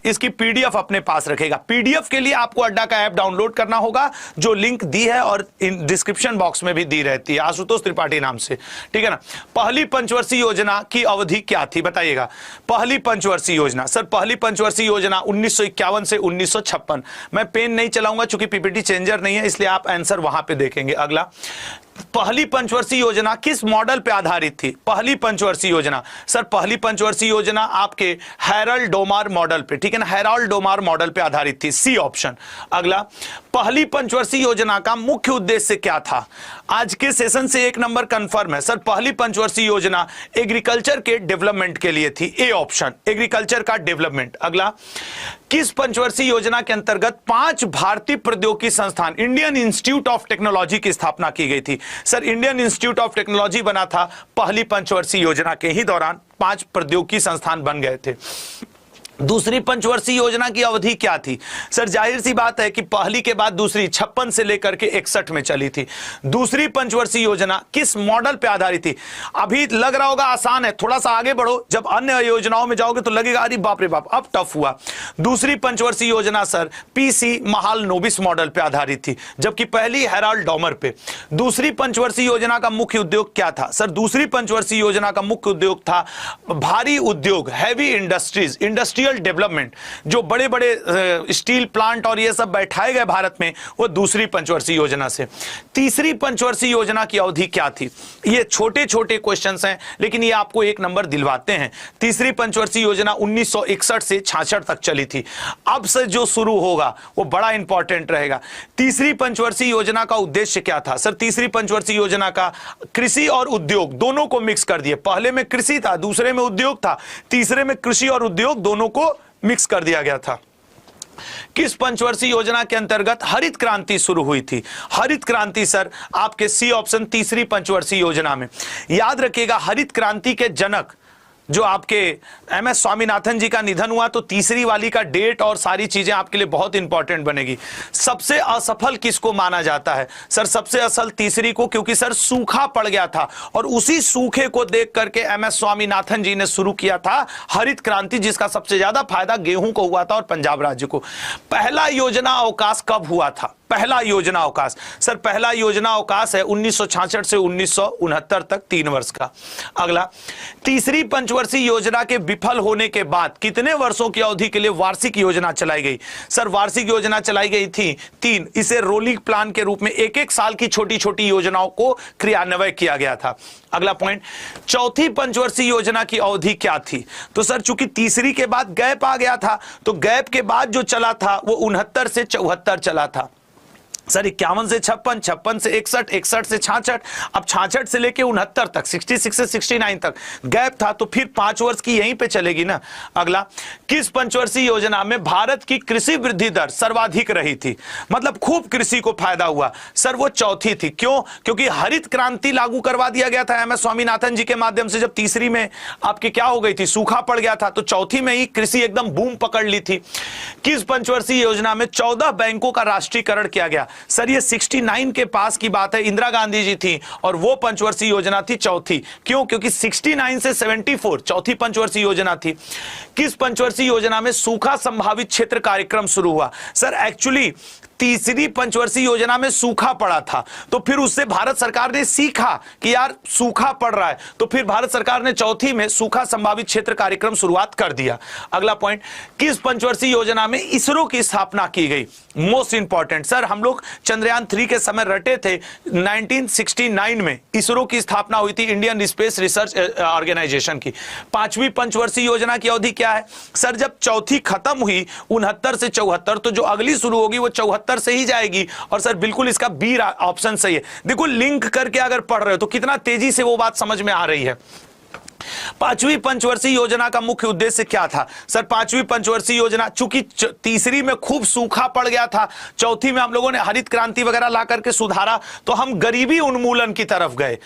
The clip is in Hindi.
इसकी पीडीएफ अपने पास रखेगा। पीडीएफ के लिए आपको अड्डा का ऐप डाउनलोड करना होगा, जो लिंक दी है और डिस्क्रिप्शन बॉक्स में भी दी रहती है, आशुतोष त्रिपाठी नाम से, ठीक है ना। पहली पंचवर्षीय योजना की अवधि क्या थी बताइएगा। पहली पंचवर्षीय योजना, सर पहली पंचवर्षीय योजना 1951 से 1956। मैं पेन नहीं चलाऊंगा चूंकि पीपीटी चेंजर नहीं है, इसलिए आप आंसर वहां पे देखेंगे। अगला, पहली पंचवर्षीय योजना किस मॉडल पे आधारित थी? पहली पंचवर्षीय योजना, सर पहली पंचवर्षीय योजना आपके हैरोल्ड डोमार मॉडल पे, ठीक है ना, हैरोल्ड डोमार मॉडल पे आधारित थी, सी ऑप्शन। अगला, पहली पंचवर्षीय योजना का मुख्य उद्देश्य क्या था? आज के सेशन से 1 नंबर कंफर्म है सर। पहली पंचवर्षीय योजना एग्रीकल्चर के डेवलपमेंट के लिए थी, ए ऑप्शन, एग्रीकल्चर का डेवलपमेंट। अगला, किस पंचवर्षीय योजना के अंतर्गत 5 भारतीय प्रौद्योगिकी संस्थान, इंडियन इंस्टीट्यूट ऑफ टेक्नोलॉजी की स्थापना की गई थी? Sir Indian institute of technology बना था पहली पंचवर्षीय योजना के ही दौरान, 5 प्रौद्योगिकी संस्थान बन गए थे। दूसरी पंचवर्षीय योजना की अवधि क्या थी? सर जाहिर सी बात है कि पहली के बाद दूसरी 56 से लेकर के 61 में चली थी। दूसरी पंचवर्षीय योजना किस मॉडल पे आधारित थी? अभी लग रहा होगा आसान है, थोड़ा सा आगे बढ़ो, जब अन्य योजनाओं में जाओगे तो लगेगा अरे बाप रे बाप अब टफ हुआ। दूसरी पंचवर्षीय योजना सर पीसी महालनोबिस मॉडल पे आधारित थी, जबकि पहली हैरोल्ड डोमर पे। दूसरी पंचवर्षीय योजना का मुख्य उद्योग क्या था? सर दूसरी पंचवर्षीय योजना का मुख्य उद्योग था भारी उद्योग, हैवी इंडस्ट्रीज, इंडस्ट्रियल डेवलपमेंट। जो बड़े बड़े स्टील प्लांट और ये सब बैठाए गए भारत में, वो दूसरी पंचवर्षीय योजना से। तीसरी पंचवर्षीय योजना की अवधि क्या थी? ये छोटे छोटे क्वेश्चंस हैं लेकिन ये आपको 1 नंबर दिलवाते हैं। तीसरी पंचवर्षीय योजना 1961 से 66 तक चली थी। अब से जो शुरू होगा वो बड़ा इंपॉर्टेंट रहेगा। तीसरी पंचवर्षीय योजना का उद्देश्य क्या था? सर तीसरी पंचवर्षीय योजना का कृषि और उद्योग दोनों को मिक्स कर दिए। पहले में कृषि था, दूसरे में उद्योग था, तीसरे में कृषि और उद्योग दोनों को मिक्स कर दिया गया था। किस पंचवर्षीय योजना के अंतर्गत हरित क्रांति शुरू हुई थी? हरित क्रांति सर आपके सी ऑप्शन तीसरी पंचवर्षीय योजना में। याद रखिएगा हरित क्रांति के जनक जो आपके एमएस स्वामीनाथन जी का निधन हुआ, तो तीसरी वाली का डेट और सारी चीजें आपके लिए बहुत इंपॉर्टेंट बनेगी। सबसे असफल किसको माना जाता है? सर सबसे असफल तीसरी को, क्योंकि सर सूखा पड़ गया था और उसी सूखे को देख करके एमएस स्वामीनाथन जी ने शुरू किया था हरित क्रांति, जिसका सबसे ज्यादा फायदा गेहूं को हुआ था और पंजाब राज्य को। पहला योजना अवकाश कब हुआ था? पहला योजना अवकाश, सर पहला योजना अवकाश है 1966 से 1969 तक, 3 वर्ष का। अगला, तीसरी पंचवर्षीय योजना के विफल होने के बाद कितने वर्षों की अवधि के लिए वार्षिक योजना चलाई गई? सर वार्षिक योजना चलाई गई थी 3। इसे रोलिंग प्लान के रूप में 1-1 साल की छोटी छोटी योजनाओं को क्रियान्वय किया गया था। अगला पॉइंट, चौथी पंचवर्षीय योजना की अवधि क्या थी? तो सर चूंकि तीसरी के बाद गैप आ गया था, तो गैप के बाद जो चला था वो 69 से 74 चला था। सर 51 से 56, 56 से 61, 61 से 66, अब 66 से लेके 69 तक, 66 से 69 तक गैप था, तो फिर 5 वर्ष की यहीं पे चलेगी ना। अगला, किस पंचवर्षीय योजना में भारत की कृषि वृद्धि दर सर्वाधिक रही थी? मतलब खूब कृषि को फायदा हुआ। सर वो चौथी थी। क्यों? क्योंकि हरित क्रांति लागू करवा दिया गया था एमएस स्वामीनाथन जी के माध्यम से। जब तीसरी में आपके क्या हो गई थी, सूखा पड़ गया था, तो चौथी में ही कृषि एकदम बूम पकड़ ली थी। किस पंचवर्षीय योजना में 14 बैंकों का राष्ट्रीयकरण किया गया? सर ये 69 के पास की बात है, इंदिरा गांधी जी थी और वो पंचवर्षीय योजना थी चौथी। क्यों? क्योंकि 69 से 74 चौथी पंचवर्षीय योजना थी। किस पंचवर्षीय योजना में सूखा संभावित क्षेत्र कार्यक्रम शुरू हुआ? सर एक्चुअली तीसरी पंचवर्षीय योजना में सूखा पड़ा था, तो फिर उससे भारत सरकार ने सीखा कि यार सूखा पड़ रहा है, तो फिर भारत सरकार ने चौथी में सूखा संभावित क्षेत्र कार्यक्रम शुरुआत कर दिया। अगला पॉइंट, किस पंचवर्षीय योजना में इसरो की स्थापना की गई? मोस्ट इंपॉर्टेंट सर, हम लोग चंद्रयान 3 के समय रटे थे, 1969 में इसरो की स्थापना हुई थी, इंडियन स्पेस रिसर्च ऑर्गेनाइजेशन की। 5वीं पंचवर्षीय योजना की अवधि क्या है? सर जब चौथी खत्म हुई 69 से 74, तो जो अगली शुरू होगी वो 74 से ही जाएगी। और सर बिल्कुल इसका बी ऑप्शन सही है। देखो लिंक करके अगर पढ़ रहे हो तो कितना तेजी से वो बात समझ में आ रही है। 5वीं पंचवर्षीय योजना का मुख्य उद्देश्य क्या था? सर 5वीं पंचवर्षीय योजना, चूंकि तीसरी में खूब सूखा पड़ गया था, चौथी में हम लोगों ने हरित क्रांति वगैरह ला करके सुधारा, तो हम गरीबी उन्मूलन की तरफ गए।